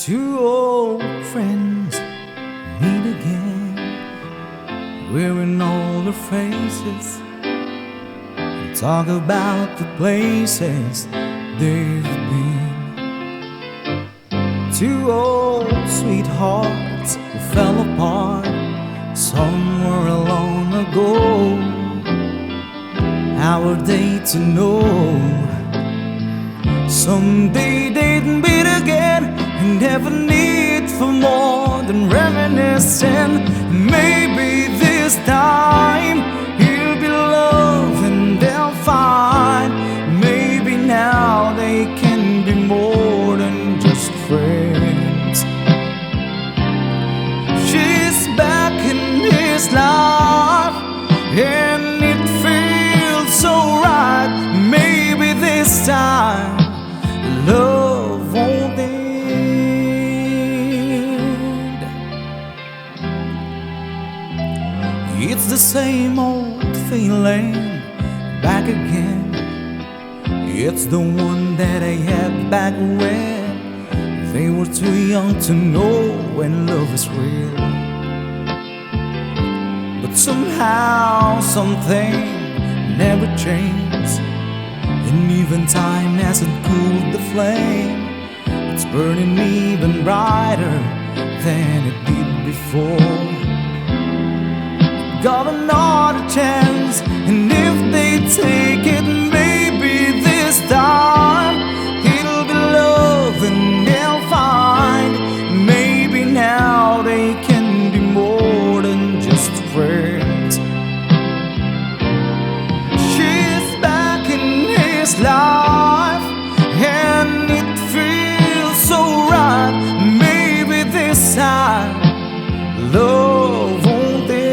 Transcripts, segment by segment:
Two old friends meet again, wearing older faces, and talk about the places they've been. Two old sweethearts who fell apart somewhere long ago. How are they to know? Someday they'd meet again and have a need for more than reminiscing. Maybe this time he'll be loved and they'll find maybe now they can be more than just friends. She's back in his life and it feels so right. Maybe this time love won't end. It's the same old feeling back again. It's the one that I had back when they were too young to know when love is real. But somehow something never changed, and even time hasn't cooled the flame. It's burning even brighter than it did before. Got another chance, and if they take it, maybe this time it'll be love and they'll find maybe now they can be more than just friends. She's back in his life and it feels so right. Maybe this time love won't end.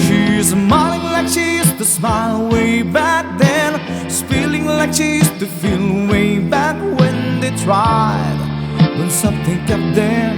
She's smiling like she used to smile way back then, feeling like she used to feel way back when they tried, when something kept them